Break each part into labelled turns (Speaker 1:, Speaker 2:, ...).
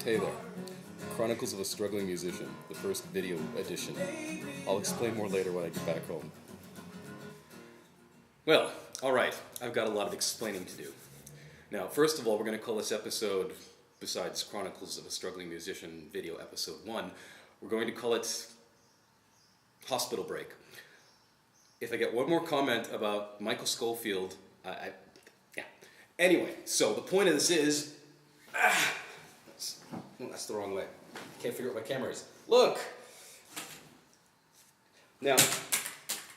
Speaker 1: Hey there. Chronicles of a Struggling Musician, the first video edition. I'll explain more later when I get back home. Well, alright, I've got a lot of explaining to do. Now, first of all, we're going to call this episode, besides Chronicles of a Struggling Musician video episode 1, we're going to call it Hospital Break. If I get one more comment about Michael Schofield, yeah. Anyway, so the point of this is, that's the wrong way. Can't figure out what my camera is. Look! Now,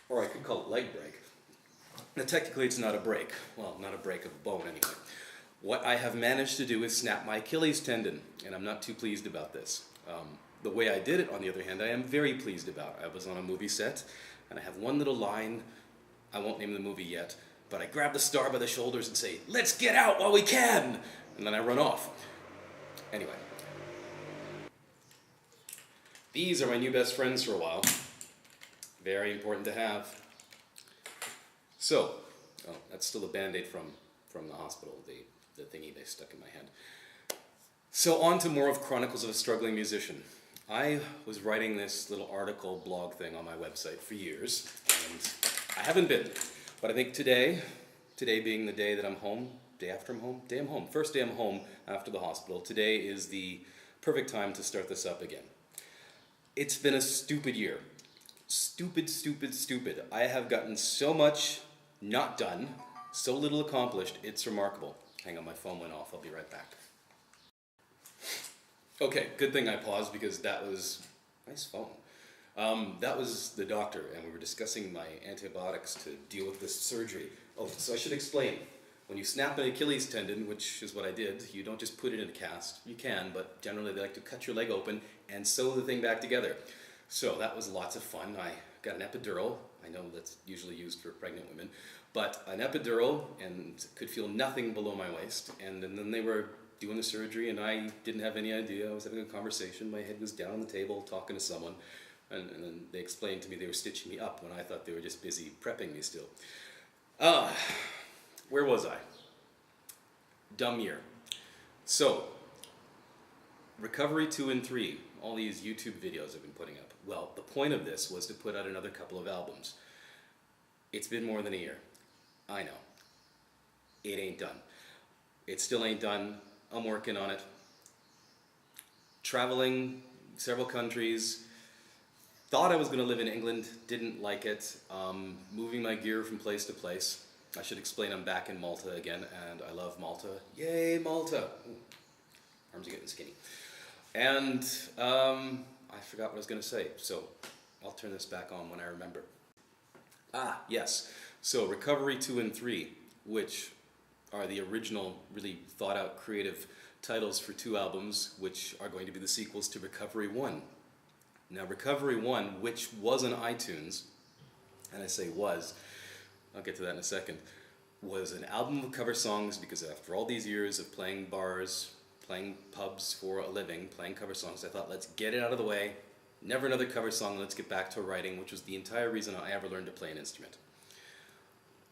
Speaker 1: or I could call it leg break. Now technically it's not a break. Well, not a break of a bone anyway. What I have managed to do is snap my Achilles tendon, and I'm not too pleased about this. The way I did it, on the other hand, I am very pleased about. I was on a movie set, and I have one little line, I won't name the movie yet, but I grab the star by the shoulders and say, "Let's get out while we can!" And then I run off. Anyway. These are my new best friends for a while. Very important to have. So, oh, that's still a Band-Aid from the hospital, the thingy they stuck in my hand. So on to more of Chronicles of a Struggling Musician. I was writing this little article, blog thing on my website for years, and I haven't been. But I think today being the day that I'm home, day after I'm home, day I'm home, first day I'm home after the hospital, today is the perfect time to start this up again. It's been a stupid year. Stupid. I have gotten so much not done, so little accomplished, it's remarkable. Hang on, my phone went off, I'll be right back. Okay, good thing I paused because that was, nice phone. That was the doctor, and we were discussing my antibiotics to deal with this surgery. Oh, so I should explain. When you snap an Achilles tendon, which is what I did, you don't just put it in a cast. You can, but generally they like to cut your leg open and sew the thing back together. So that was lots of fun. I got an epidural. I know that's usually used for pregnant women, but an epidural, and could feel nothing below my waist. And then they were doing the surgery, and I didn't have any idea. I was having a conversation. My head was down on the table talking to someone, and then they explained to me they were stitching me up when I thought they were just busy prepping me still. Where was I? Dumb year. So, Recovery 2 and 3, all these YouTube videos I've been putting up. Well, the point of this was to put out another couple of albums. It's been more than a year. I know. It ain't done. It still ain't done. I'm working on it. Traveling several countries. Thought I was going to live in England. Didn't like it. Moving my gear from place to place. I should explain I'm back in Malta again, and I love Malta. Yay, Malta! Ooh, arms are getting skinny. And I forgot what I was going to say, so I'll turn this back on when I remember. Yes. So Recovery 2 and 3, which are the original, really thought-out creative titles for 2 albums, which are going to be the sequels to Recovery 1. Now, Recovery 1, which was on iTunes, and I say was, I'll get to that in a second, was an album of cover songs because after all these years of playing bars, playing pubs for a living, playing cover songs, I thought, let's get it out of the way. Never another cover song, let's get back to writing, which was the entire reason I ever learned to play an instrument.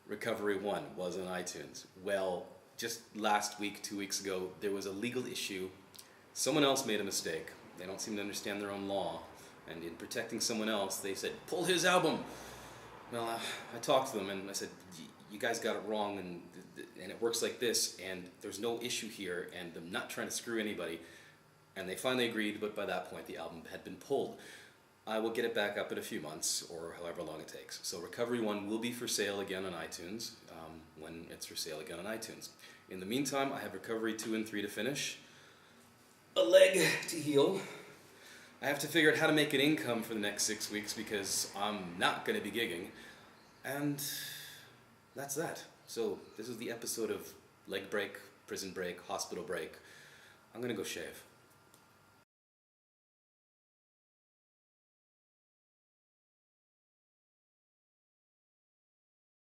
Speaker 1: Recovery 1 was on iTunes. Well, just last week, 2 weeks ago, there was a legal issue. Someone else made a mistake. They don't seem to understand their own law. And in protecting someone else, they said, pull his album! Well, I talked to them and I said, you guys got it wrong, and it works like this, and there's no issue here, and I'm not trying to screw anybody. And they finally agreed, but by that point the album had been pulled. I will get it back up in a few months, or however long it takes. So Recovery 1 will be for sale again on iTunes, when it's for sale again on iTunes. In the meantime, I have Recovery 2 and 3 to finish, a leg to heal. I have to figure out how to make an income for the next 6 weeks because I'm not going to be gigging. And that's that. So this is the episode of leg break, prison break, hospital break. I'm going to go shave.